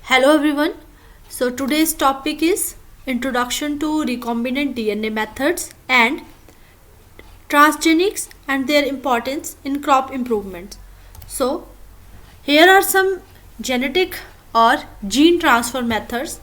Hello everyone. So today's topic is Introduction to Recombinant DNA Methods and Transgenics and their importance in crop improvement. So here are some genetic or gene transfer methods.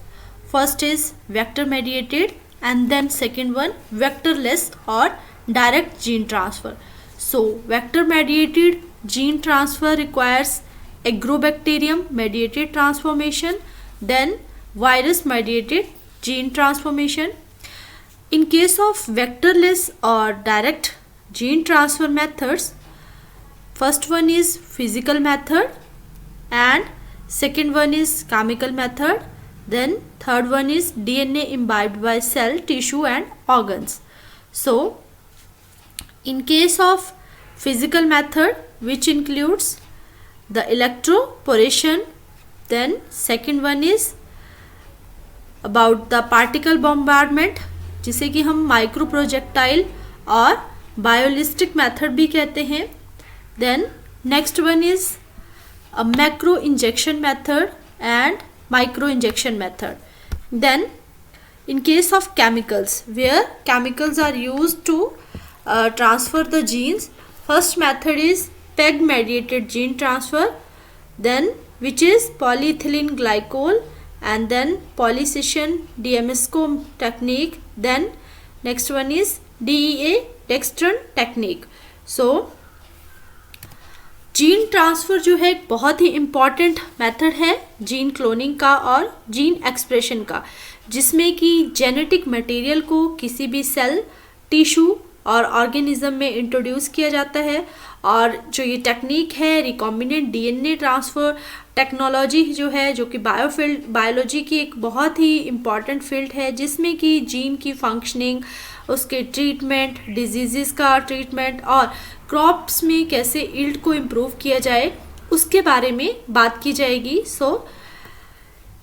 First is vector mediated and then second one vectorless or direct gene transfer. So vector mediated gene transfer requires agrobacterium mediated transformation, then virus mediated gene transformation. In case of vectorless or direct gene transfer methods, first one is physical method and second one is chemical method, then third one is DNA imbibed by cell, tissue and organs. So in case of physical method, which includes the electroporation, then second one is about the particle bombardment जिसे कि हम micro projectile और biolistic method भी कहते हैं. Then next one is a macro injection method and micro injection method. Then in case of chemicals, where chemicals are used to transfer the genes, first method is PEG mediated gene transfer, then which is polyethylene glycol, and then polycission DMSCO technique, then next one is DEA dextran technique. So gene transfer जो है एक बहुत ही important method है gene cloning का और gene expression का, जिसमें कि जेनेटिक मटेरियल को किसी भी सेल, टिश्यू और ऑर्गेनिज्म में इंट्रोड्यूस किया जाता है. और जो ये टेक्निक है रिकॉम्बिनेंट डीएनए ट्रांसफ़र टेक्नोलॉजी जो है, जो कि बायोलॉजी की एक बहुत ही इम्पॉर्टेंट फील्ड है, जिसमें कि जीन की फंक्शनिंग, उसके ट्रीटमेंट, डिजीज़ का ट्रीटमेंट और क्रॉप्स में कैसे यील्ड को इम्प्रूव किया जाए उसके बारे में बात की जाएगी.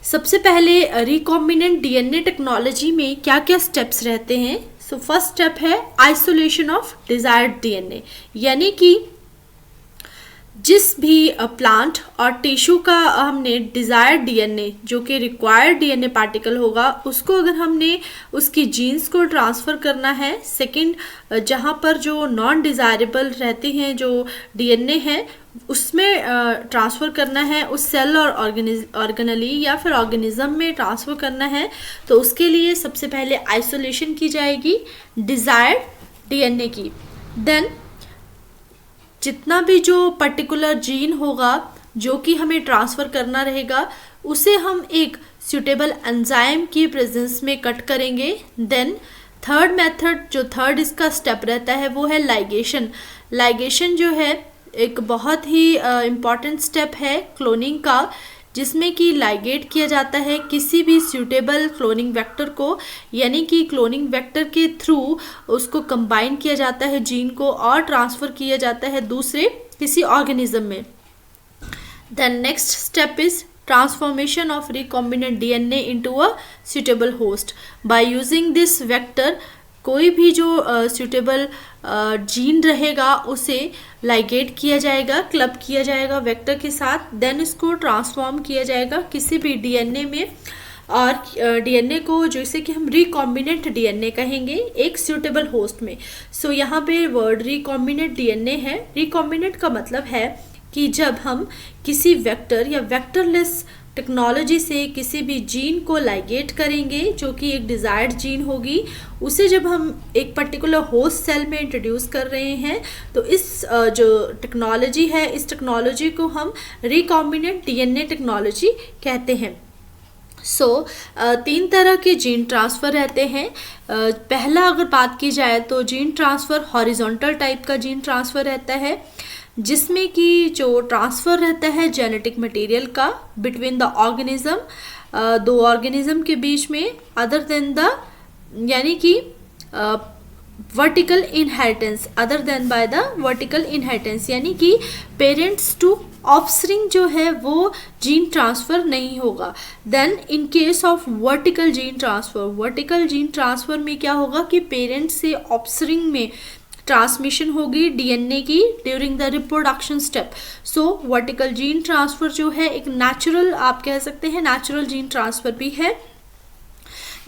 सबसे पहले रिकॉम्बिनेंट डीएनए टेक्नोलॉजी में क्या क्या स्टेप्स रहते हैं. फर्स्ट स्टेप है आइसोलेशन ऑफ डिजायर्ड डीएनए, यानी कि जिस भी प्लांट और टिश्यू का हमने डिज़ायर्ड डीएनए जो कि रिक्वायर्ड डीएनए पार्टिकल होगा, उसको अगर हमने उसकी जीन्स को ट्रांसफ़र करना है, सेकंड जहाँ पर जो नॉन डिज़ायरेबल रहते हैं जो डीएनए हैं उसमें ट्रांसफ़र करना है, उस सेल और ऑर्गेनली या फिर ऑर्गेनिज्म में ट्रांसफ़र करना है, तो उसके लिए सबसे पहले आइसोलेशन की जाएगी डिज़ायर्ड डीएनए की. देन जितना भी जो पर्टिकुलर जीन होगा जो कि हमें ट्रांसफ़र करना रहेगा, उसे हम एक सूटेबल एंजाइम की प्रेजेंस में कट करेंगे. देन थर्ड मेथड, जो थर्ड इसका स्टेप रहता है वो है लाइगेशन. लाइगेशन जो है एक बहुत ही इम्पॉर्टेंट स्टेप है क्लोनिंग का, जिसमें कि लाइगेट किया जाता है किसी भी सूटेबल क्लोनिंग वेक्टर को, यानी कि क्लोनिंग वेक्टर के थ्रू उसको कंबाइन किया जाता है जीन को और ट्रांसफ़र किया जाता है दूसरे किसी ऑर्गेनिज्म में. Then next step is transformation of recombinant DNA into a suitable host. By using this vector कोई भी जो सूटेबल जीन रहेगा उसे लाइगेट किया जाएगा, क्लब किया जाएगा वेक्टर के साथ, देन इसको ट्रांसफॉर्म किया जाएगा किसी भी डीएनए में, और डीएनए को जैसे कि हम रिकॉम्बिनेंट डीएनए कहेंगे एक सूटेबल होस्ट में. यहाँ पे वर्ड रिकॉम्बिनेंट डीएनए है. रिकॉम्बिनेंट का मतलब है कि जब हम किसी वेक्टर या वेक्टरलेस टेक्नोलॉजी से किसी भी जीन को लाइगेट करेंगे जो कि एक डिज़ायर्ड जीन होगी, उसे जब हम एक पर्टिकुलर होस्ट सेल में इंट्रोड्यूस कर रहे हैं, तो इस जो टेक्नोलॉजी है, इस टेक्नोलॉजी को हम रिकॉम्बिनेंट डीएनए टेक्नोलॉजी कहते हैं. तीन तरह के जीन ट्रांसफ़र रहते हैं. पहला अगर बात की जाए तो जीन ट्रांसफ़र हॉरिजॉन्टल टाइप का जीन ट्रांसफ़र रहता है, जिसमें कि जो ट्रांसफ़र रहता है जेनेटिक मटेरियल का बिटवीन द ऑर्गेनिज्म, दो ऑर्गेनिज्म के बीच में, अदर देन द यानी कि vertical inheritance, other than by the vertical inheritance, यानी कि पेरेंट्स टू ऑफस्प्रिंग जो है वो जीन ट्रांसफ़र नहीं होगा. Then in case of vertical gene transfer, vertical gene transfer में क्या होगा कि पेरेंट्स से ऑफस्प्रिंग में ट्रांसमिशन होगी डीएनए की during the reproduction step. So vertical gene transfer जो है एक नेचुरल, आप कह सकते हैं नेचुरल जीन ट्रांसफर भी है।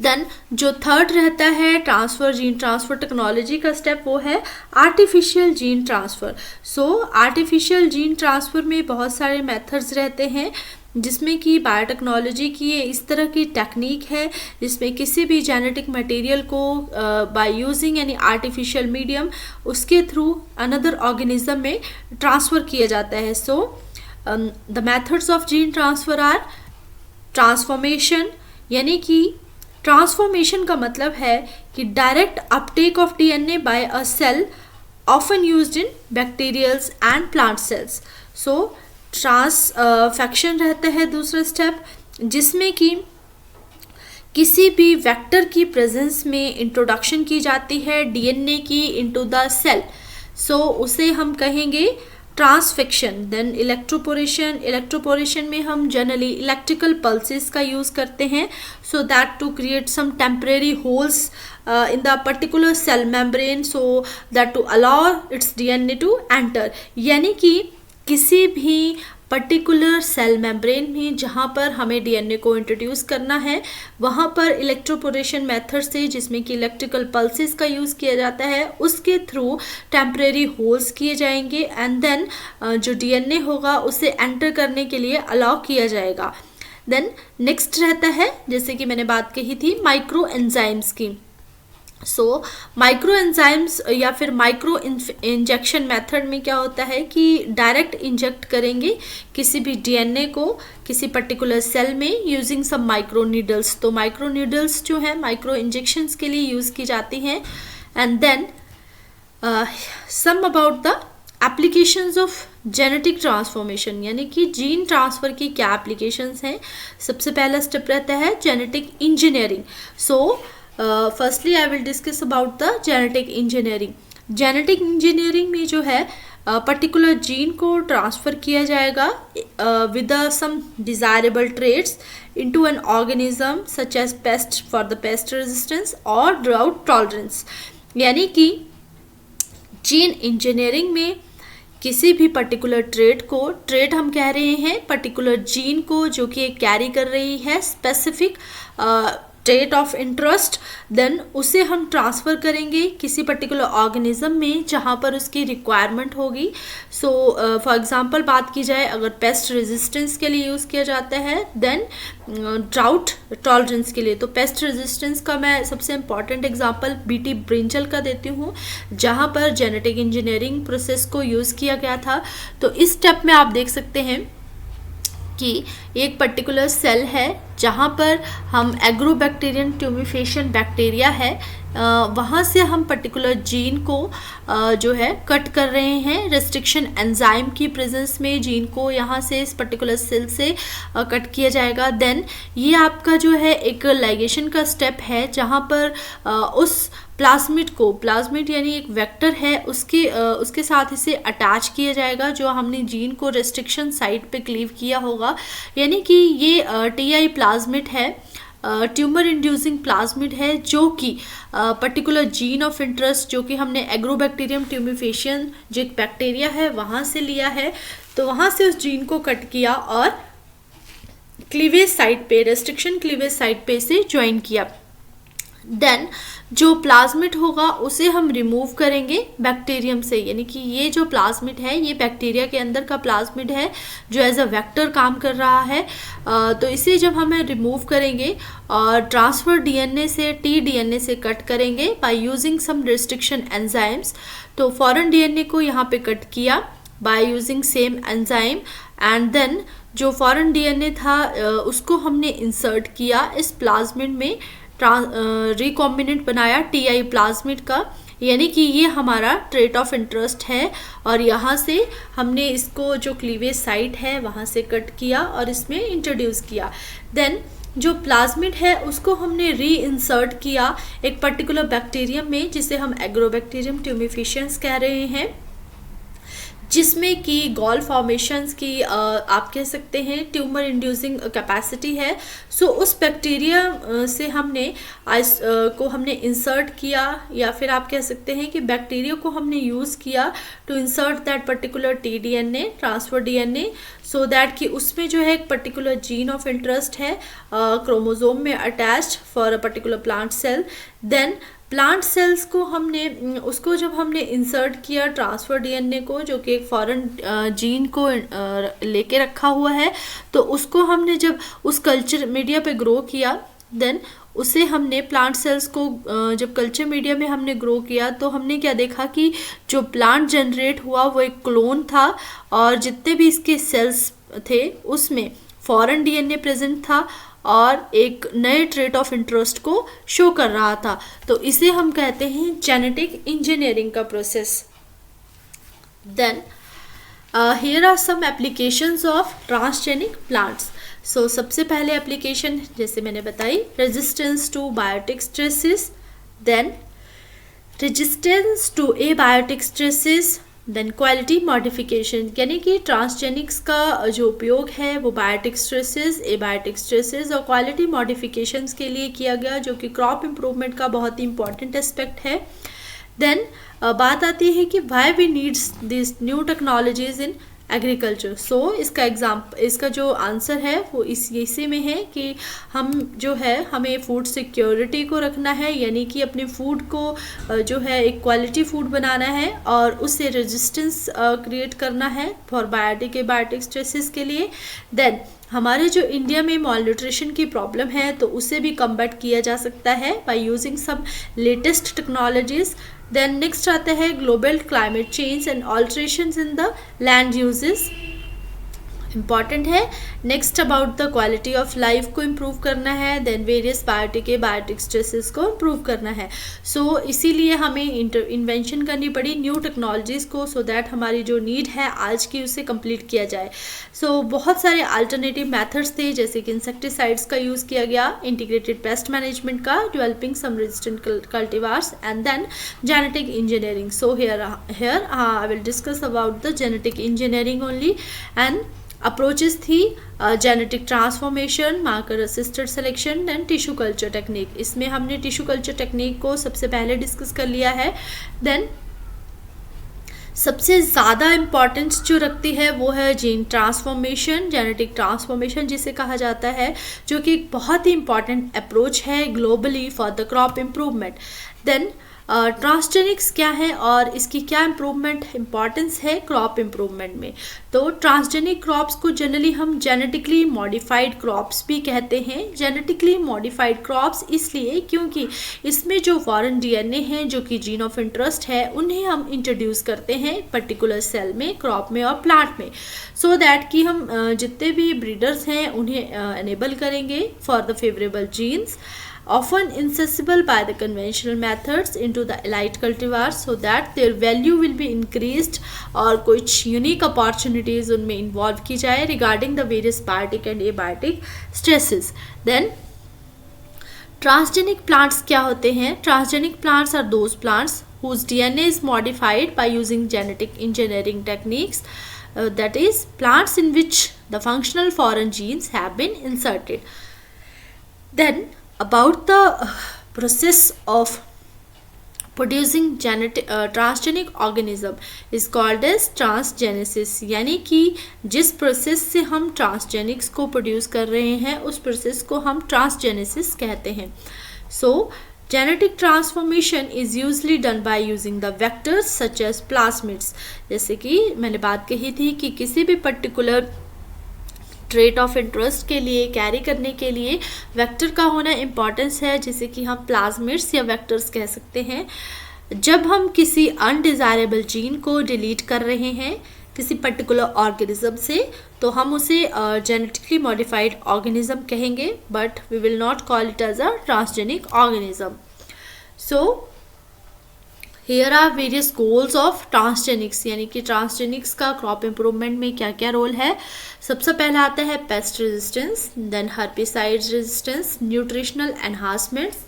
देन जो थर्ड रहता है ट्रांसफर, जीन ट्रांसफर टेक्नोलॉजी का स्टेप, वो है आर्टिफिशियल जीन ट्रांसफर। सो आर्टिफिशियल जीन ट्रांसफर में बहुत सारे मेथड्स रहते हैं, जिसमें कि बायोटेक्नोलॉजी की ये इस तरह की टेक्निक है जिसमें किसी भी जेनेटिक मटेरियल को बाय यूजिंग यानी आर्टिफिशियल मीडियम उसके थ्रू अनदर ऑर्गेनिज्म में ट्रांसफ़र किया जाता है। So the methods of gene transfer are transformation, यानी कि ट्रांसफॉर्मेशन का मतलब है कि direct uptake of DNA by a cell often used in bacterials and plant cells. So transfection रहता है दूसरा स्टेप, जिसमें कि किसी भी वेक्टर की प्रेजेंस में इंट्रोडक्शन की जाती है डीएनए की इनटू द सेल। सो उसे हम कहेंगे ट्रांसफेक्शन। देन इलेक्ट्रोपोरेशन, इलेक्ट्रोपोरेशन में हम जनरली इलेक्ट्रिकल पल्सेस का यूज़ करते हैं so that to create some temporary holes in the particular cell membrane so that to allow its DNA to enter। यानी कि किसी भी पर्टिकुलर सेल मेम्ब्रेन में जहाँ पर हमें डीएनए को इंट्रोड्यूस करना है वहाँ पर इलेक्ट्रोपोरेशन मेथड से, जिसमें कि इलेक्ट्रिकल पल्सेस का यूज़ किया जाता है, उसके थ्रू टेम्परेरी होल्स किए जाएंगे एंड देन जो डीएनए होगा उसे एंटर करने के लिए अलाउ किया जाएगा। देन नेक्स्ट रहता है, जैसे कि मैंने बात कही थी, माइक्रो एंजाइम्स की। सो माइक्रो एंजाइम्स या फिर माइक्रो इंजेक्शन मेथड में क्या होता है कि डायरेक्ट इंजेक्ट करेंगे किसी भी डीएनए को किसी पर्टिकुलर सेल में यूजिंग सम माइक्रो नीडल्स। तो माइक्रो नीडल्स जो है माइक्रो इंजेक्शंस के लिए यूज़ की जाती हैं। And then some about the applications of genetic transformation, यानी कि जीन ट्रांसफ़र की क्या एप्लीकेशंस हैं। सबसे पहला स्टेप रहता है genetic engineering. So firstly I will discuss about the genetic engineering. Genetic engineering में जो है पर्टिकुलर जीन को ट्रांसफ़र किया जाएगा with some desirable traits into an organism such as pest for the pest resistance और drought tolerance. यानी कि gene engineering में किसी भी पर्टिकुलर ट्रेट को, ट्रेट हम कह रहे हैं पर्टिकुलर जीन को जो कि कैरी कर रही है specific trait of interest, then उसे हम ट्रांसफ़र करेंगे किसी पर्टिकुलर ऑर्गेनिज्म में जहाँ पर उसकी रिक्वायरमेंट होगी। सो फॉर एग्जांपल बात की जाए, अगर पेस्ट रेजिस्टेंस के लिए यूज़ किया जाता है, देन ड्राउट टॉलरेंस के लिए। तो पेस्ट रेजिस्टेंस का मैं सबसे इम्पॉर्टेंट एग्जांपल बीटी ब्रिंजल का देती हूँ, जहाँ पर जेनेटिक इंजीनियरिंग प्रोसेस को यूज़ किया गया था। तो इस स्टेप में आप देख सकते हैं कि एक पर्टिकुलर सेल है जहाँ पर हम एग्रोबैक्टीरियन ट्यूमिफेशन बैक्टीरिया है, वहाँ से हम पर्टिकुलर जीन को जो है कट कर रहे हैं रेस्ट्रिक्शन एंजाइम की प्रेजेंस में। जीन को यहाँ से इस पर्टिकुलर सेल से कट किया जाएगा। देन ये आपका जो है एक लाइगेशन का स्टेप है जहाँ पर उस प्लाज्मिड को, प्लाज्मिड यानी एक वेक्टर है, उसके साथ इसे अटैच किया जाएगा जो हमने जीन को रेस्ट्रिक्शन साइट पे क्लीव किया होगा। यानी कि ये टीआई प्लाज्मिड है, ट्यूमर इंड्यूसिंग प्लाज्मिड है, जो कि पर्टिकुलर जीन ऑफ इंटरेस्ट जो कि हमने एग्रोबैक्टीरियम ट्यूमिफेशियन जो एक बैक्टीरिया है वहाँ से लिया है। तो वहाँ से उस जीन को कट किया और क्लीवेज साइट पे, रेस्ट्रिक्शन क्लीवेज साइट पे इसे ज्वाइन किया। देन जो प्लाज्मिड होगा उसे हम रिमूव करेंगे बैक्टीरियम से, यानी कि ये जो प्लाज्मिड है ये बैक्टीरिया के अंदर का प्लाज्मिड है जो एज अ वेक्टर काम कर रहा है। तो इसे जब हमें रिमूव करेंगे और ट्रांसफर डीएनए से टी-डीएनए से कट करेंगे by using some restriction enzymes. तो फॉरेन डीएनए को यहाँ पे कट किया by using same enzyme and then जो फॉरेन डीएनए था उसको हमने इंसर्ट किया इस प्लाज्मिड में, रिकॉम्बिनेंट बनाया टीआई प्लाज्मिड का, यानी कि ये हमारा ट्रेट ऑफ इंटरेस्ट है और यहाँ से हमने इसको जो क्लीवेज साइट है वहाँ से कट किया और इसमें इंट्रोड्यूस किया। देन जो प्लाज्मिड है उसको हमने री इंसर्ट किया एक पर्टिकुलर बैक्टीरियम में जिसे हम एग्रोबैक्टीरियम ट्यूमिफिशियंस कह रहे हैं, जिसमें कि गॉल फॉर्मेशंस की आप कह सकते हैं ट्यूमर इंड्यूसिंग कैपेसिटी है। सो उस बैक्टीरिया से हमने को हमने इंसर्ट किया, या फिर आप कह सकते हैं कि बैक्टीरिया को हमने यूज़ किया to insert that particular T DNA, transfer DNA, so that कि उसमें जो है एक पर्टिकुलर जीन ऑफ इंटरेस्ट है क्रोमोसोम में attached for a particular plant cell. Then plant cells को हमने उसको जब हमने इंसर्ट किया ट्रांसफर डीएनए को, जो कि एक फॉरेन जीन को लेके रखा हुआ है, तो उसको हमने जब उस कल्चर मीडिया पे ग्रो किया, देन उसे हमने प्लांट सेल्स को जब कल्चर मीडिया में हमने ग्रो किया तो हमने क्या देखा कि जो प्लांट जनरेट हुआ वो एक क्लोन था, और जितने भी इसके सेल्स थे उसमें फॉरेन डीएनए प्रेजेंट था और एक नए ट्रेट ऑफ इंटरेस्ट को शो कर रहा था। तो इसे हम कहते हैं जेनेटिक इंजीनियरिंग का process. Then here are some applications of transgenic plants. So सबसे पहले एप्लीकेशन जैसे मैंने बताई, resistance to biotic stresses, then resistance to abiotic stresses, then quality modification, यानी कि ट्रांसजेनिक्स का जो उपयोग है वो बायोटिक स्ट्रेसेस, एबायोटिक स्ट्रेसेस और क्वालिटी मॉडिफिकेशंस के लिए किया गया, जो कि क्रॉप इम्प्रूवमेंट का बहुत ही इंपॉर्टेंट एस्पेक्ट है। देन बात आती है कि why we needs this new technologies in agriculture. So इसका जो आंसर है वो इसी में है कि हम जो है हमें फूड सिक्योरिटी को रखना है, यानी कि अपने फूड को जो है एक क्वालिटी फूड बनाना है और उससे रेजिस्टेंस क्रिएट करना है फॉर बायोटिक एबायोटिक स्ट्रेसेस के लिए। देन हमारे जो इंडिया में मॉल न्यूट्रिशन की प्रॉब्लम है तो उसे भी कम्बैट किया जा सकता है by using some latest technologies. Then next आता है global climate change and alterations in the land uses, important है। Next about the quality of life को इम्प्रूव करना है, then various biotic abiotic stresses को इम्प्रूव करना है। सो इसीलिए हमें इन्वेंशन करनी पड़ी न्यू टेक्नोलॉजीज़ को, सो दैट हमारी जो नीड है आज की उसे कंप्लीट किया जाए। सो बहुत सारे अल्टरनेटिव मेथड्स थे, जैसे कि इंसेक्टिसाइड्स का यूज़ किया गया, इंटीग्रेटेड पेस्ट मैनेजमेंट का, developing some resistant cultivars, and then genetic engineering. So here I will discuss about the genetic engineering only. And approaches थी genetic transformation, marker assisted selection and tissue culture technique. इसमें हमने tissue culture technique को सबसे पहले discuss कर लिया है। Then सबसे ज़्यादा इम्पॉर्टेंस जो रखती है वो है जीन ट्रांसफॉर्मेशन, जेनेटिक ट्रांसफॉर्मेशन जिसे कहा जाता है, जो कि एक बहुत ही इम्पॉर्टेंट अप्रोच है globally for the crop improvement. Then transgenics क्या है और इसकी क्या इम्पोर्टेंस है क्रॉप इम्प्रूवमेंट में। तो ट्रांसजेनिक क्रॉप्स को जनरली हम जेनेटिकली मॉडिफाइड क्रॉप्स भी कहते हैं। जेनेटिकली मॉडिफाइड क्रॉप्स इसलिए क्योंकि इसमें जो फॉरेन डीएनए हैं, जो कि जीन ऑफ इंटरेस्ट है, उन्हें हम इंट्रोड्यूस करते हैं पर्टिकुलर सेल में, क्रॉप में और प्लांट में, सो दैट कि हम जितने भी ब्रीडर्स हैं उन्हें एनेबल करेंगे for the favourable genes, often inaccessible by the conventional methods, into the elite cultivars, so that their value will be increased और कुछ unique opportunities उनमें involve की जाए regarding the various biotic and abiotic stresses. Then transgenic plants क्या होते हैं? Transgenic plants are those plants whose DNA is modified by using genetic engineering techniques, that is plants in which the functional foreign genes have been inserted. Then about the process of producing transgenic organism is called as transgenesis, यानी कि जिस process से हम transgenics को produce कर रहे हैं उस प्रोसेस को हम ट्रांसजेनेसिस कहते हैं। सो genetic transformation is usually done by using the vectors such as plasmids, जैसे कि मैंने बात कही थी कि किसी भी पर्टिकुलर ट्रेट ऑफ इंटरेस्ट के लिए कैरी करने के लिए वेक्टर का होना इम्पॉर्टेंस है, जिसे कि हम प्लाज्मिड्स या वेक्टर्स कह सकते हैं। जब हम किसी अनडिज़ायरेबल जीन को डिलीट कर रहे हैं किसी पर्टिकुलर ऑर्गेनिज्म से, तो हम उसे जेनेटिकली मॉडिफाइड ऑर्गेनिज्म कहेंगे, but we will not call it as a transgenic organism. So here are various goals of transgenics, यानी कि ट्रांसजेनिक्स का क्रॉप इम्प्रूवमेंट में क्या क्या रोल है। सबसे पहला आता है pest resistance, then herbicides resistance, nutritional enhancements,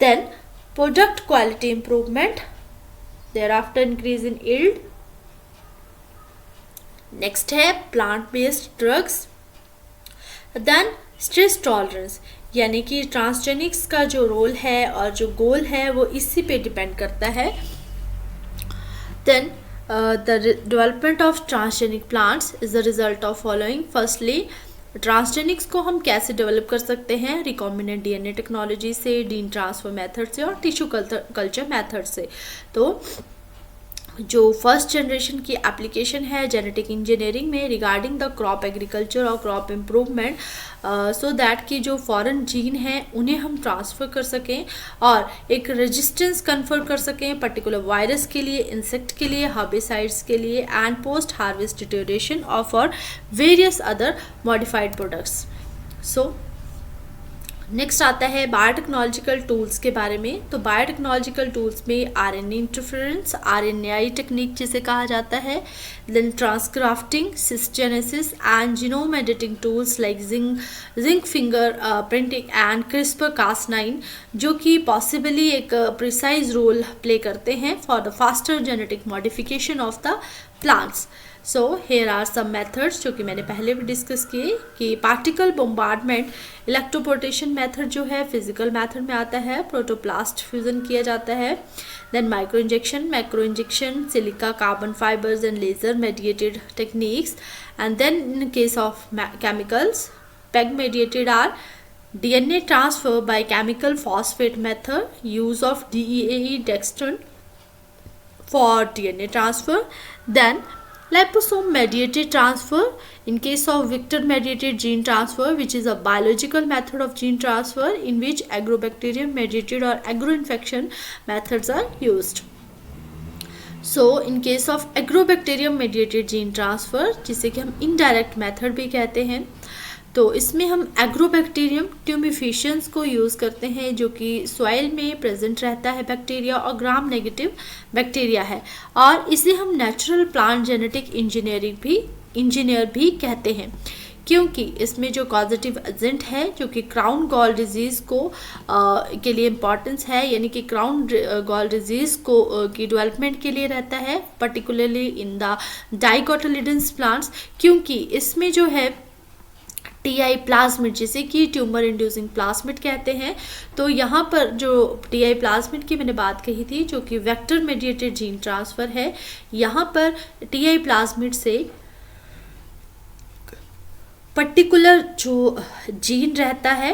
then product quality improvement, thereafter increase in yield, next है plant based drugs. Then stress tolerance, यानी कि ट्रांसजेनिक्स का जो रोल है और जो गोल है वो इसी पे डिपेंड करता है। Then the development of transgenic plants is the result of following. Firstly, transgenics को हम कैसे डेवलप कर सकते हैं? रिकॉम्बिनेंट डीएनए टेक्नोलॉजी से, जीन ट्रांसफर मेथड से और टिश्यू कल्चर मेथड से। तो जो फर्स्ट जनरेशन की एप्लीकेशन है जेनेटिक इंजीनियरिंग में रिगार्डिंग द क्रॉप एग्रीकल्चर और क्रॉप इम्प्रूवमेंट, सो दैट कि जो फॉरेन जीन हैं उन्हें हम ट्रांसफ़र कर सकें और एक रेजिस्टेंस कन्फर कर सकें पर्टिकुलर वायरस के लिए, इंसेक्ट के लिए, हर्बिसाइड्स के लिए and post harvest deterioration of और various other modified products. So next आता है बायोटेक्नोलॉजिकल टूल्स के बारे में। तो बायोटेक्नोलॉजिकल टूल्स में आरएनए इंटरफेरेंस, आरएनएआई टेक्निक जिसे कहा जाता है, then transgrafting, cisgenesis and genome editing tools like zinc finger printing and CRISPR Cas nine, जो कि पॉसिबली एक प्रिसाइज रोल प्ले करते हैं for the faster genetic modification of the plants. So here are some methods जो कि मैंने पहले भी डिस्कस किए कि पार्टिकल बोम्बार्डमेंट, इलेक्ट्रोपोर्टेशन मेथड जो है फिजिकल मेथड में आता है, प्रोटोप्लास्ट फ्यूजन किया जाता है। Then micro injection, macro injection, silica carbon fibres and laser mediated techniques. And then in case of chemicals, PEG mediated are DNA transfer by chemical phosphate method, use of DEAE dextran for DNA transfer. Then liposome mediated transfer in case of vector mediated gene transfer, which is a biological method of gene transfer in which agrobacterium mediated or agroinfection methods are used. So in case of agrobacterium mediated gene transfer, जिसे कि हम indirect method भी कहते हैं, तो इसमें हम agrobacterium ट्यूमिफिशियंस को यूज़ करते हैं जो कि सॉइल में प्रेजेंट रहता है बैक्टीरिया और ग्राम नेगेटिव बैक्टीरिया है, और इसे हम नेचुरल प्लांट जेनेटिक इंजीनियर भी कहते हैं क्योंकि इसमें जो कॉजेटिव एजेंट है जो कि क्राउन गॉल डिजीज़ को के लिए इम्पॉर्टेंस है, यानी कि क्राउन गॉल डिजीज़ को की डेवलपमेंट के लिए रहता है पर्टिकुलरली इन द डाइकोटिलिडेंस प्लांट्स, क्योंकि इसमें जो है टीआई प्लाज्मिड जिसे कि ट्यूमर इंड्यूसिंग प्लाज्मिड कहते हैं। तो यहाँ पर जो टीआई प्लाज्मिड की मैंने बात कही थी जो कि वेक्टर मेडिएटेड जीन ट्रांसफ़र है, यहाँ पर टीआई प्लाज्मिड से पर्टिकुलर जो जीन रहता है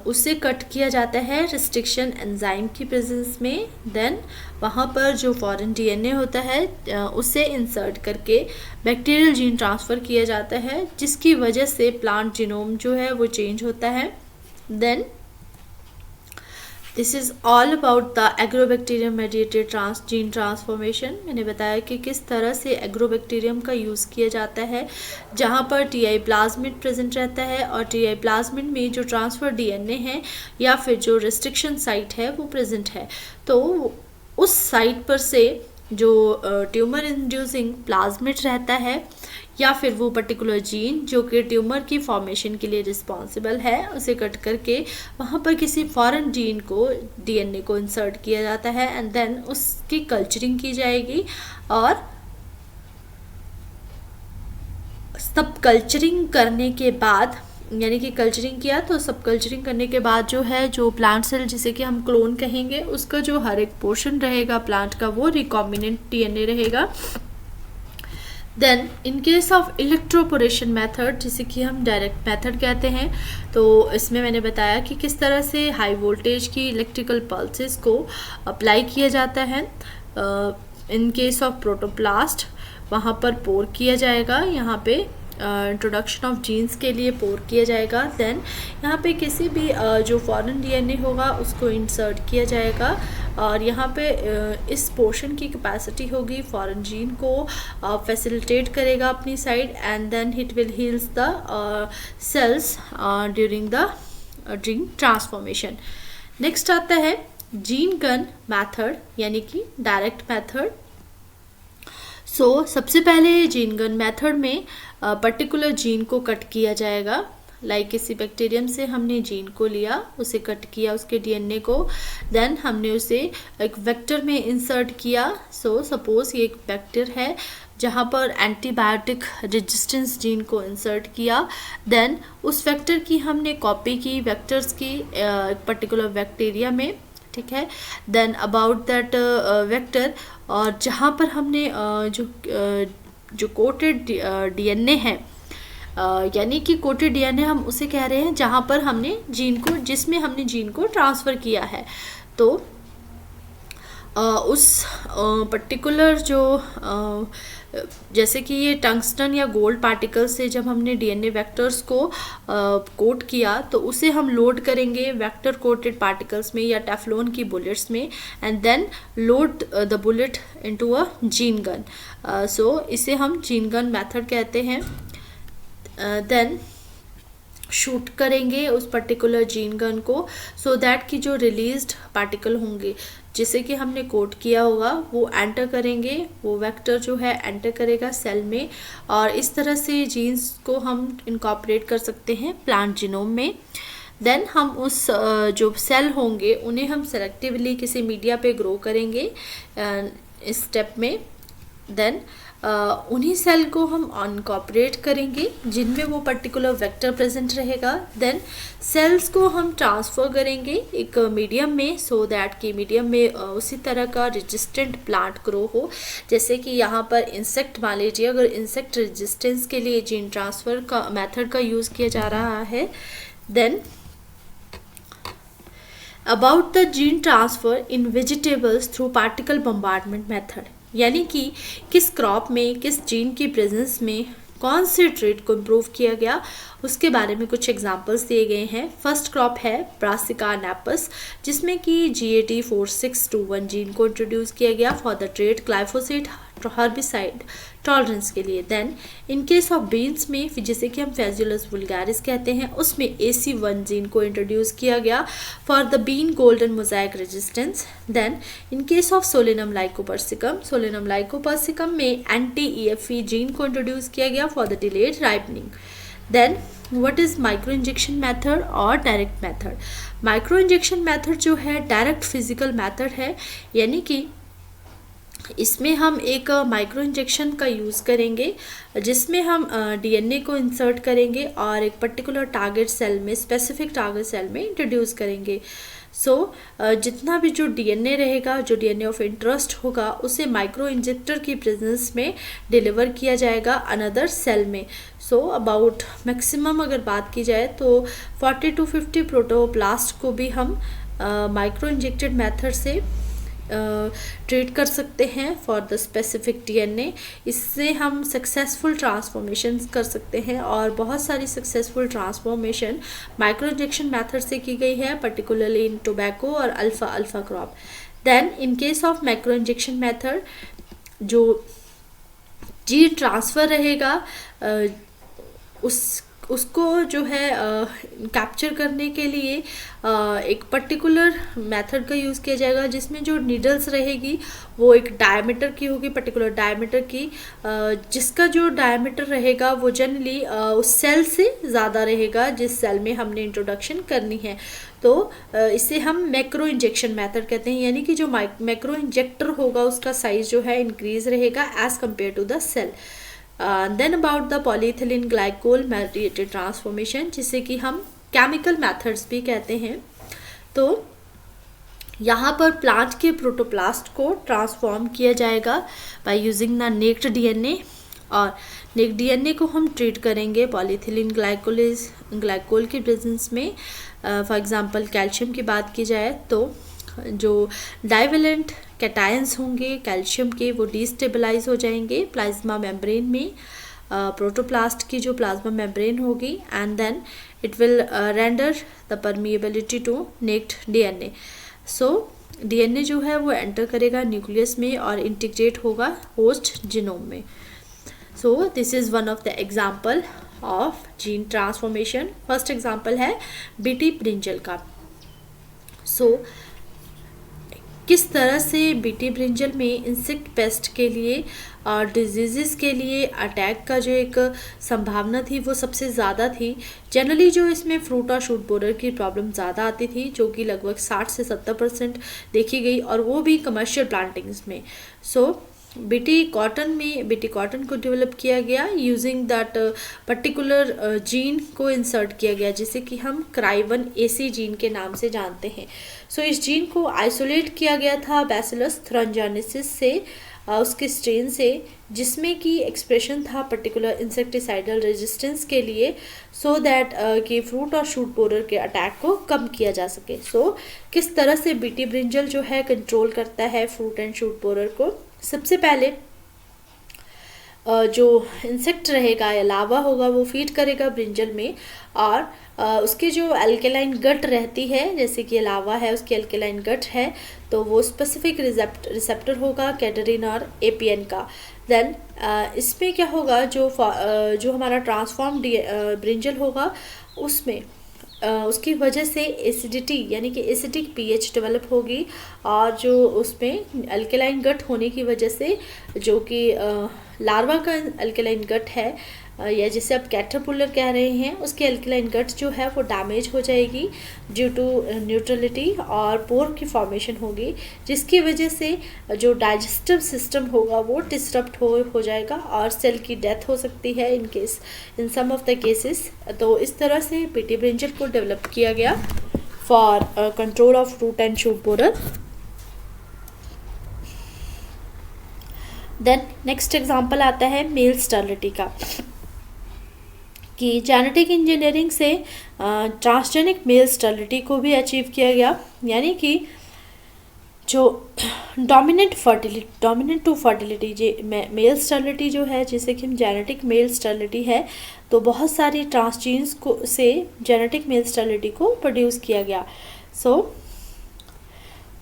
उससे कट किया जाता है रिस्ट्रिक्शन एंजाइम की प्रेजेंस में। देन वहाँ पर जो फॉरेन डीएनए होता है उसे इंसर्ट करके बैक्टीरियल जीन ट्रांसफ़र किया जाता है, जिसकी वजह से प्लांट जीनोम जो है वो चेंज होता है। Then this is all about the agrobacterium mediated gene transformation. मैंने बताया कि किस तरह से एग्रोबैक्टीरियम का यूज़ किया जाता है जहाँ पर टीआई प्लाज्मिड प्रेजेंट रहता है और टीआई प्लाज्मिड में जो ट्रांसफ़र डीएनए है या फिर जो रिस्ट्रिक्शन साइट है वो प्रेजेंट है। तो उस साइट पर से जो ट्यूमर इंड्यूसिंग प्लाज्मिड रहता है या फिर वो पर्टिकुलर जीन जो कि ट्यूमर की फॉर्मेशन के लिए रिस्पॉन्सिबल है उसे कट करके वहाँ पर किसी फॉरेन जीन को डीएनए को इंसर्ट किया जाता है एंड देन उसकी कल्चरिंग की जाएगी, और सब कल्चरिंग करने के बाद, यानी कि कल्चरिंग किया तो सब कल्चरिंग करने के बाद जो है जो प्लांट सेल जिसे कि हम क्लोन कहेंगे उसका जो हर एक पोर्शन रहेगा प्लांट का वो रिकॉम्बिनेंट डीएनए रहेगा। Then in case of electroporation method जिसे कि हम डायरेक्ट मेथड कहते हैं, तो इसमें मैंने बताया कि किस तरह से हाई वोल्टेज की इलेक्ट्रिकल पल्सेस को अप्लाई किया जाता है। इन केस ऑफ प्रोटोप्लास्ट वहाँ पर पोर किया जाएगा, यहाँ पे इंट्रोडक्शन ऑफ जीन्स के लिए पोर किया जाएगा। देन यहाँ पे किसी भी जो फॉरेन डीएनए होगा उसको इंसर्ट किया जाएगा और यहाँ पे इस पोर्शन की कैपेसिटी होगी फॉरेन जीन को फैसिलिटेट करेगा अपनी side and then it will heals the cells during the gene transformation. Next आता है जीन गन मैथड यानी कि डायरेक्ट मेथड। सबसे पहले जीन गन मेथड में पर्टिकुलर जीन को कट किया जाएगा, लाइक किसी बैक्टीरियम से हमने जीन को लिया, उसे कट किया उसके डीएनए को, देन हमने उसे एक वेक्टर में इंसर्ट किया। सपोज ये एक वेक्टर है जहाँ पर एंटीबायोटिक रेजिस्टेंस जीन को इंसर्ट किया, देन उस वेक्टर की हमने कॉपी की वेक्टर्स की एक पर्टिकुलर बैक्टीरिया में, ठीक है। देन अबाउट दैट वेक्टर, और जहाँ पर हमने जो कोटेड डीएनए है, यानी कि कोटेड डीएनए हम उसे कह रहे हैं जहाँ पर हमने जीन को, जिसमें हमने जीन को ट्रांसफ़र किया है। तो उस पर्टिकुलर जो जैसे कि ये टंगस्टन या गोल्ड पार्टिकल से जब हमने डीएनए वेक्टर्स को कोट किया, तो उसे हम लोड करेंगे वेक्टर कोटेड पार्टिकल्स में या टेफ्लॉन की बुलेट्स में, and then load the bullet into a gene gun. So इसे हम जीन गन मेथड कहते हैं। देन शूट करेंगे उस पर्टिकुलर जीन गन को, सो दैट कि जो रिलीज्ड पार्टिकल होंगे जिसे कि हमने कोट किया होगा वो एंटर करेंगे, वो वेक्टर जो है एंटर करेगा सेल में, और इस तरह से जीन्स को हम इनकॉर्पोरेट कर सकते हैं प्लांट जीनोम में। देन हम उस जो सेल होंगे उन्हें हम सेलेक्टिवली किसी मीडिया पे ग्रो करेंगे इस स्टेप में। देन उन्हीं सेल को हम इनकॉर्पोरेट करेंगे जिनमें वो पर्टिकुलर वेक्टर प्रेजेंट रहेगा। देन सेल्स को हम ट्रांसफ़र करेंगे एक मीडियम में, सो दैट कि मीडियम में उसी तरह का रेजिस्टेंट प्लांट ग्रो हो। जैसे कि यहाँ पर इंसेक्ट मान लीजिए, अगर इंसेक्ट रेजिस्टेंस के लिए जीन ट्रांसफ़र का मेथड का यूज़ किया जा रहा है। Then about the gene transfer in vegetables through particle bombardment method, यानी कि किस क्रॉप में किस जीन की प्रेजेंस में कौन से ट्रेट को इम्प्रूव किया गया, उसके बारे में कुछ एग्जांपल्स दिए गए हैं। फर्स्ट क्रॉप है ब्रासिका नेपस, जिसमें कि GAT 4621 जीन को इंट्रोड्यूस किया गया for the trait glyphosate herbicide tolerance के लिए। Then in case of beans में, जिसे कि हम फेजुलस वुल्गारिस कहते हैं, उसमें AC1 जीन को इंट्रोड्यूस किया गया for the bean golden mosaic resistance. Then in case of solanum lycopersicum में anti-EFE जीन को इंट्रोड्यूस किया गया for the delayed ripening. Then what is micro injection method और direct method. Micro injection method जो है direct physical method है, यानी कि इसमें हम एक माइक्रो इंजेक्शन का यूज़ करेंगे जिसमें हम डीएनए को इंसर्ट करेंगे और एक पर्टिकुलर टारगेट सेल में, स्पेसिफिक टारगेट सेल में इंट्रोड्यूस करेंगे। सो जितना भी जो डीएनए रहेगा, जो डीएनए ऑफ इंटरेस्ट होगा, उसे माइक्रो इंजेक्टर की प्रेजेंस में डिलीवर किया जाएगा अनदर सेल में। सो अबाउट मैक्सिमम अगर बात की जाए तो 40 to 50 प्रोटोप्लास्ट को भी हम माइक्रो इंजेक्टेड मेथड से ट्रीट कर सकते हैं फॉर द स्पेसिफिक डीएनए। इससे हम सक्सेसफुल ट्रांसफॉर्मेशन कर सकते हैं, और बहुत सारी successful transformation micro injection method से की गई है, पर्टिकुलरली इन टोबैको और alpha crop. Then in case of micro injection method, जो जीन ट्रांसफ़र रहेगा उसको जो है कैप्चर करने के लिए एक पर्टिकुलर मेथड का यूज़ किया जाएगा, जिसमें जो नीडल्स रहेगी वो एक डायमीटर की होगी, पर्टिकुलर डायमीटर की, जिसका जो डायमीटर रहेगा वो जनरली उस सेल से ज़्यादा रहेगा जिस सेल में हमने इंट्रोडक्शन करनी है। तो इसे हम मैक्रो इंजेक्शन मेथड कहते हैं, यानी कि जो मैक्रो इंजेक्टर होगा उसका साइज़ जो है इंक्रीज रहेगा as compare to the cell. Then about the polyethylene glycol mediated transformation, जिसे कि हम केमिकल मेथड्स भी कहते हैं। तो यहाँ पर प्लांट के प्रोटोप्लास्ट को ट्रांसफॉर्म किया जाएगा by using the naked DNA, और नेक्ड डीएनए को हम ट्रीट करेंगे पॉलीइथिलीन ग्लाइकोल की प्रेजेंस में। फॉर एग्जांपल कैल्शियम की बात की जाए तो जो डाइवेलेंट कैटायंस होंगे कैल्शियम के, वो डिस्टेबलाइज हो जाएंगे प्लाज्मा मेम्ब्रेन में, प्रोटोप्लास्ट की जो प्लाज्मा मेम्ब्रेन होगी, and then it will render the permeability to naked DNA. So DNA जो है वो एंटर करेगा न्यूक्लियस में और इंटीग्रेट होगा होस्ट जीनोम में। So this is one of the example of gene transformation. First example है बीटी ब्रिंजल का। सो किस तरह से बीटी ब्रिंजल में इंसेक्ट पेस्ट के लिए और डिजीज़ के लिए अटैक का जो एक संभावना थी वो सबसे ज़्यादा थी। जनरली जो इसमें फ्रूट और शूट बोरर की प्रॉब्लम ज़्यादा आती थी, जो कि लगभग 60 से 70% देखी गई, और वो भी कमर्शियल प्लांटिंग्स में। सो बीटी कॉटन को डेवलप किया गया यूजिंग दैट पर्टिकुलर जीन को इंसर्ट किया गया, जिसे कि हम क्राई1 AC जीन के नाम से जानते हैं। सो इस जीन को आइसोलेट किया गया था बैसिलस थ्रंजानेसिस से, उसके स्ट्रेन से, जिसमें कि एक्सप्रेशन था पर्टिकुलर इंसेक्टिसाइडल रेजिस्टेंस के लिए, सो दैट कि फ्रूट और शूट बोरर के अटैक को कम किया जा सके। सो किस तरह से बीटी ब्रिंजल जो है कंट्रोल करता है फ्रूट एंड शूट बोरर को। सबसे पहले जो इंसेक्ट रहेगा या लावा होगा वो फीड करेगा ब्रिंजल में, और उसके जो अल्केलाइन गट रहती है, जैसे कि लावा है उसकी अल्केलाइन गट है, तो वो स्पेसिफिक रिसेप्टर होगा कैडरिन और एपीएन का। देन इसमें क्या होगा, जो हमारा ट्रांसफॉर्म ब्रिंजल होगा उसमें उसकी वजह से एसिडिटी यानी कि एसिडिक पीएच डेवलप होगी, और जो उसमें अल्केलाइन गट होने की वजह से जो कि लार्वा का अल्केलाइन गट है या जिसे आप कैटरपिलर कह रहे हैं, उसकी अल्केलाइन गट जो है वो डैमेज हो जाएगी ड्यू टू न्यूट्रलिटी, और पोर की फॉर्मेशन होगी, जिसकी वजह से जो डाइजेस्टिव सिस्टम होगा वो डिस्टर्ब हो जाएगा और सेल की डेथ हो सकती है इन सम ऑफ द केसेस। तो इस तरह से बीटी ब्रिंजल को डेवलप किया गया for control of fruit and shoot borer. Then next example आता है मेल स्टर्लिटी का, कि जेनेटिक इंजीनियरिंग से ट्रांसजेनिक मेल स्टर्लिटी को भी अचीव किया गया, यानी कि जो dominant to fertility male sterility जो है, जिसे कि हम जेनेटिक मेल स्टर्लिटी है, तो बहुत सारी ट्रांसजीन्स को से जेनेटिक मेल स्टर्लिटी को प्रोड्यूस किया गया। सो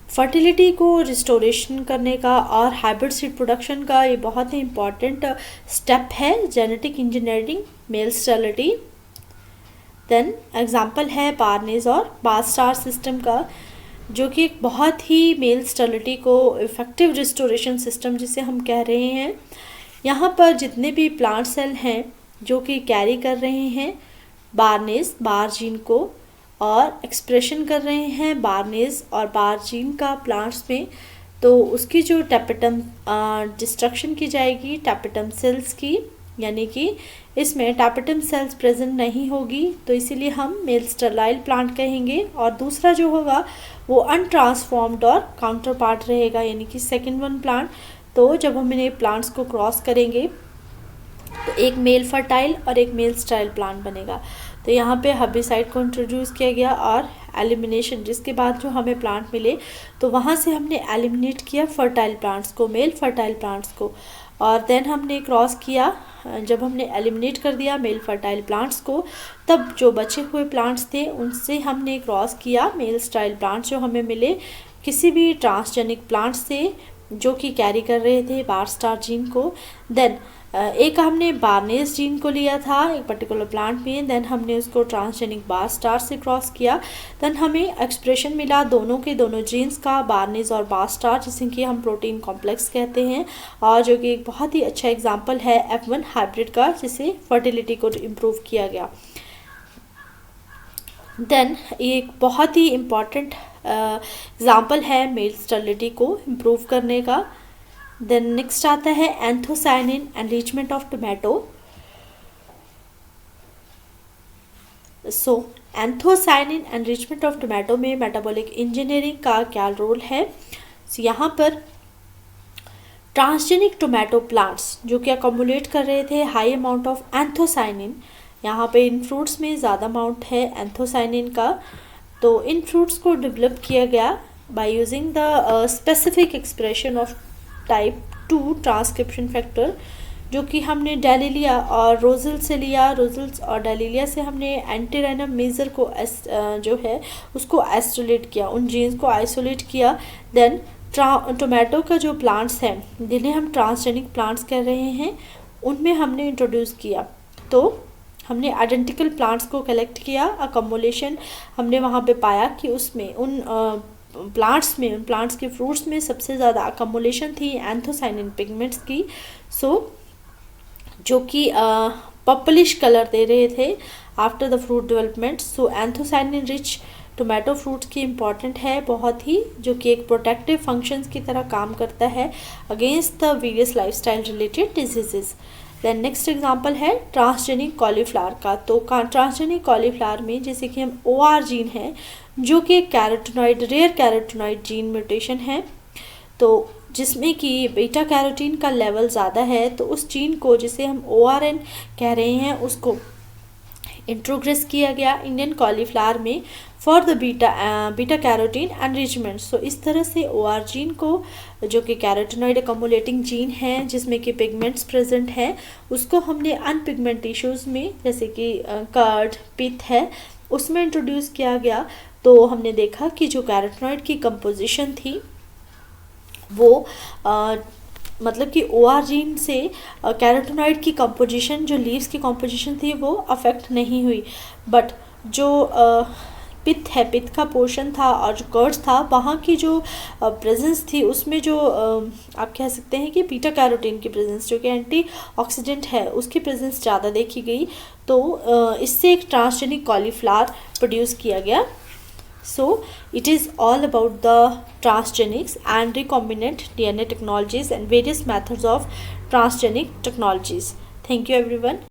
फर्टिलिटी को रिस्टोरेशन करने का और हाइब्रिड सीड प्रोडक्शन का ये बहुत ही इम्पॉर्टेंट स्टेप है genetic engineering male sterility. Then example है बार्नेज और बार स्टार सिस्टम का, जो कि एक बहुत ही मेल स्टर्लिटी को इफेक्टिव रिस्टोरेशन सिस्टम जिसे हम कह रहे हैं। यहाँ पर जितने भी प्लांट सेल हैं जो कि कैरी कर रहे हैं बार्नेज बार जीन को और एक्सप्रेशन कर रहे हैं बार्नेज और बार जीन का प्लांट्स में, तो उसकी जो टैपेटम डिस्ट्रक्शन की जाएगी टैपेटम सेल्स की, यानी कि इसमें टैपेटम सेल्स प्रेजेंट नहीं होगी, तो इसीलिए हम मेल स्टरलाइल प्लांट कहेंगे। और दूसरा जो होगा वो अनट्रांसफॉर्म्ड और काउंटर पार्ट रहेगा, यानी कि सेकेंड वन प्लांट। तो जब हम इन्हें प्लांट्स को क्रॉस करेंगे तो एक मेल फर्टाइल और एक मेल स्टराइल प्लांट बनेगा। तो यहाँ पे हर्बिसाइड को इंट्रोड्यूस किया गया और एलिमिनेशन, जिसके बाद जो हमें प्लांट मिले तो वहाँ से हमने एलिमिनेट किया फर्टाइल प्लांट्स को, मेल फर्टाइल प्लांट्स को, और देन हमने क्रॉस किया। जब हमने एलिमिनेट कर दिया मेल फर्टाइल प्लांट्स को, तब जो बचे हुए प्लांट्स थे उनसे हमने क्रॉस किया मेल स्टराइल प्लांट्स जो हमें मिले किसी भी ट्रांसजेनिक प्लांट से जो कि कैरी कर रहे थे बार स्टार जीन को। देन एक हमने बार्नेज जीन को लिया था एक पर्टिकुलर प्लांट में, देन हमने उसको ट्रांसजेनिक बार स्टार से क्रॉस किया, देन हमें एक्सप्रेशन मिला दोनों के दोनों जीन्स का, बार्नेज और बार स्टार, जिसे कि हम प्रोटीन कॉम्प्लेक्स कहते हैं, और जो कि एक बहुत ही अच्छा एग्जांपल है F1 हाइब्रिड का, जिसे फर्टिलिटी को इम्प्रूव किया गया। देन एक बहुत ही इम्पॉर्टेंट एग्जांपल है मेल स्टर्लिटी को इम्प्रूव करने का। देन नेक्स्ट आता है anthocyanin enrichment of tomato. So anthocyanin enrichment of tomato में मेटाबॉलिक इंजीनियरिंग का क्या रोल है। यहाँ पर ट्रांसजेनिक टोमेटो प्लांट्स जो कि अकोमुलेट कर रहे थे हाई अमाउंट ऑफ एंथोसायनिन, यहाँ पे इन फ्रूट्स में ज़्यादा अमाउंट है एंथोसायनिन का, तो इन फ्रूट्स को डेवलप किया गया bye using the specific expression of type 2 transcription factor, जो कि हमने डेलिलिया और रोजल से लिया। रोजल्स और डेलिलिया से हमने एंटीराइनम मेजर को जो है उसको आइसोलेट किया, उन जीन्स को आइसोलेट किया। देन टोमेटो का जो प्लांट्स हैं जिन्हें हम ट्रांसजेनिक प्लांट्स कह रहे हैं उनमें हमने इंट्रोड्यूस किया, तो हमने आइडेंटिकल प्लांट्स को कलेक्ट किया, अकोमुलेशन हमने वहाँ पे पाया कि उसमें उन प्लांट्स के फ्रूट्स में सबसे ज़्यादा अकोमुलेशन थी एंथोसायनिन पिगमेंट्स की, सो जो कि पर्पलिश कलर दे रहे थे after the fruit development. So anthocyanin rich tomato fruits की इम्पॉर्टेंट है बहुत ही, जो कि एक प्रोटेक्टिव फंक्शंस की तरह काम करता है against the various lifestyle related diseases. Then next example है ट्रांसजेनिक कॉलीफ्लावर का। तो ट्रांसजेनिक कॉलीफ्लावर में जैसे कि हम OR जीन है जो कि carotenoid rare carotenoid gene mutation है, तो जिसमें कि बीटा कैरोटीन का लेवल ज़्यादा है, तो उस जीन को जिसे हम ORN कह रहे हैं उसको इंट्रोग्रेस किया गया इंडियन कॉलीफ्लावर में for the beta carotene enrichment. So इस तरह से OR जीन को, जो कि कैरोटीनॉइड अकोमुलेटिंग जीन है जिसमें कि पिगमेंट्स प्रेजेंट हैं, उसको हमने अनपिगमेंट टिश्यूज़ में जैसे कि कर्ड पित्त है उसमें इंट्रोड्यूस किया गया। तो हमने देखा कि जो कैरोटीनॉइड की कंपोजिशन थी वो मतलब कि OR जीन से कैरोटीनॉइड की कंपोजिशन, जो लीव्स की कंपोजिशन थी वो अफेक्ट नहीं हुई, बट जो पित्त है, पित्त का पोर्शन था और जो कर्ड्स था वहाँ की जो प्रेजेंस थी उसमें जो आप कह सकते हैं कि बीटा कैरोटीन की प्रेजेंस, जो कि एंटीऑक्सीडेंट है, उसकी प्रेजेंस ज़्यादा देखी गई। तो इससे एक ट्रांसजेनिक कॉलीफ्लावर प्रोड्यूस किया गया। So it is all about the transgenics and recombinant DNA technologies and various methods of transgenic technologies. Thank you everyone.